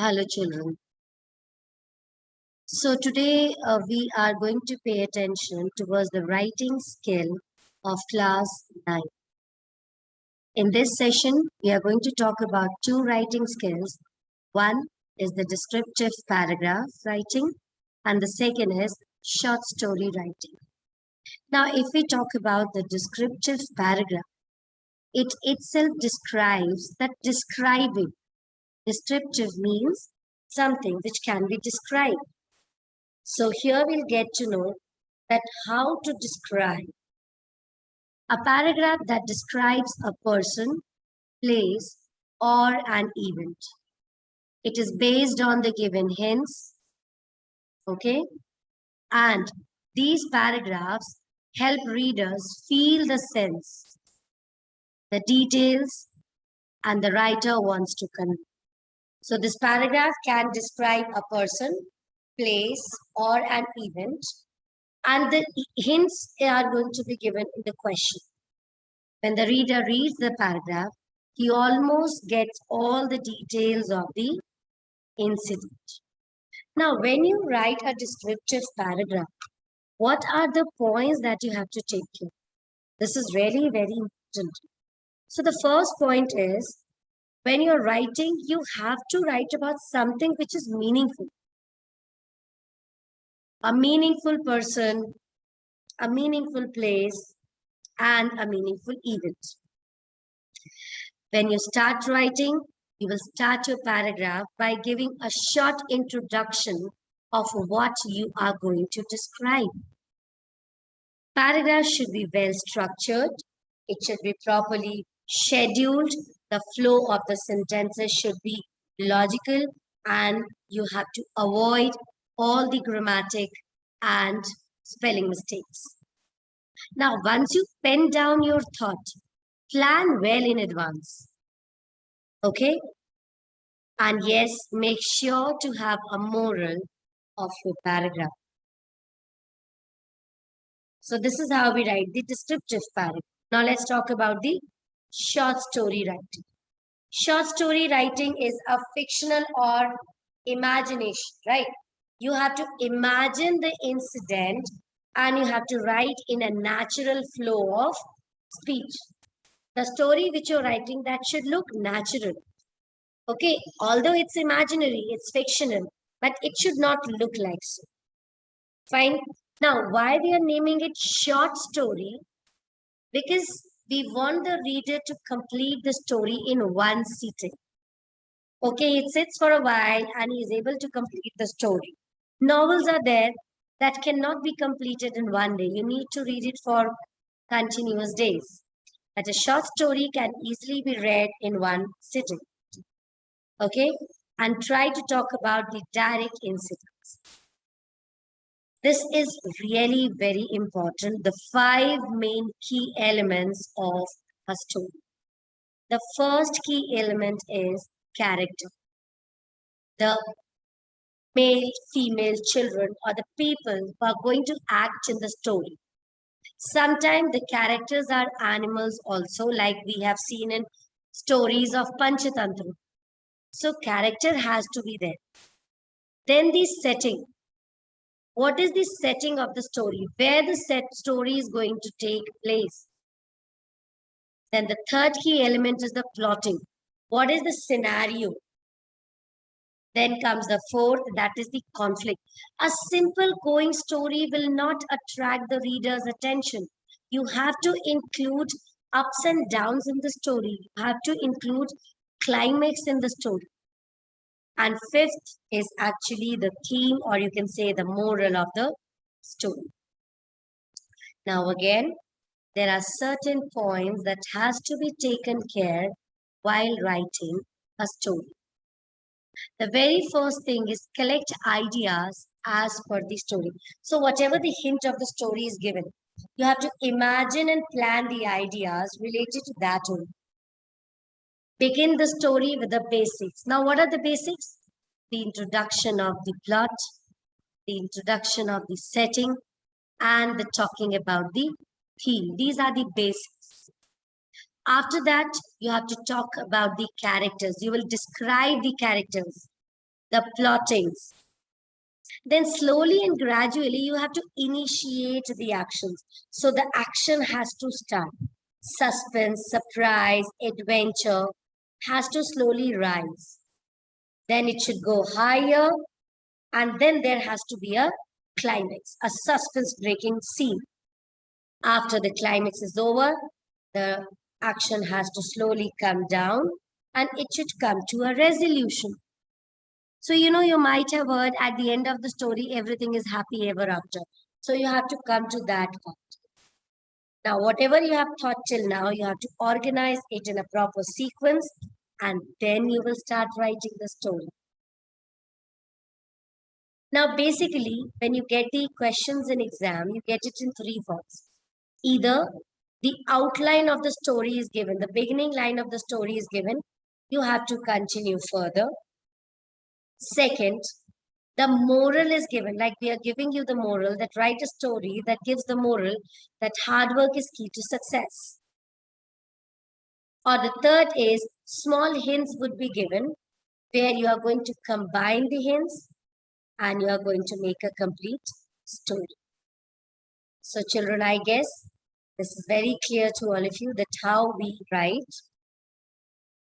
Hello, children. So today we are going to pay attention towards the writing skill of class 9. In this session, we are going to talk about two writing skills. One is the descriptive paragraph writing, and the second is short story writing. Now, if we talk about the descriptive paragraph, it itself describes that describing. Descriptive means something which can be described. So here we'll get to know that how to describe a paragraph that describes a person, place, or an event. It is based on the given hints, okay? And these paragraphs help readers feel the sense, the details, and the writer wants to convey. So this paragraph can describe a person, place, or an event, and the hints are going to be given in the question. When the reader reads the paragraph, he almost gets all the details of the incident. Now, when you write a descriptive paragraph, what are the points that you have to take care? This is really very important. So the first point is, when you're writing, you have to write about something which is meaningful. A meaningful person, a meaningful place, and a meaningful event. When you start writing, you will start your paragraph by giving a short introduction of what you are going to describe. Paragraph should be well structured. It should be properly scheduled. The flow of the sentences should be logical, and you have to avoid all the grammatic and spelling mistakes. Now, once you pen down your thought, plan well in advance. Okay? And yes, make sure to have a moral of your paragraph. So this is how we write the descriptive paragraph. Now let's talk about the short story writing. Short story writing is a fictional or imagination, right? You have to imagine the incident and you have to write in a natural flow of speech. The story which you're writing, that should look natural. Okay, although it's imaginary, it's fictional, but it should not look like so. Fine. Now, why we are naming it short story? Because we want the reader to complete the story in one sitting. Okay, it sits for a while and he is able to complete the story. Novels are there that cannot be completed in one day. You need to read it for continuous days. But a short story can easily be read in one sitting. Okay, and try to talk about the direct incidents. This is really very important. The 5 main key elements of a story. The first key element is character. The male, female, children, or the people who are going to act in the story. Sometimes the characters are animals also, like we have seen in stories of Panchatantra. So character has to be there. Then the setting. What is the setting of the story? Where the story is going to take place. Then the third key element is the plotting. What is the scenario? Then comes the fourth, that is the conflict. A simple going story will not attract the reader's attention. You have to include ups and downs in the story. You have to include climax in the story. And fifth is actually the theme, or you can say the moral of the story. Now again, there are certain points that has to be taken care while writing a story. The very first thing is collect ideas as per the story. So whatever the hint of the story is given, you have to imagine and plan the ideas related to that only. Begin the story with the basics. Now, what are the basics? The introduction of the plot, the introduction of the setting, and the talking about the theme. These are the basics. After that, you have to talk about the characters. You will describe the characters. the plottings. Then slowly and gradually you have to initiate the actions. So the action has to start. Suspense, surprise, adventure has to slowly rise. Then it should go higher, and then there has to be a climax, a suspense breaking scene. After the climax is over, the action has to slowly come down and it should come to a resolution. So, you might have heard at the end of the story, everything is happy ever after. So, you have to come to that part. Now, whatever you have thought till now, you have to organize it in a proper sequence and then you will start writing the story. Now, basically, when you get the questions in exam, you get it in three forms. Either the outline of the story is given, the beginning line of the story is given, you have to continue further. Second, the moral is given, like we are giving you the moral, that write a story that gives the moral that hard work is key to success. Or the third is small hints would be given where you are going to combine the hints and you are going to make a complete story. So children, I guess this is very clear to all of you that how we write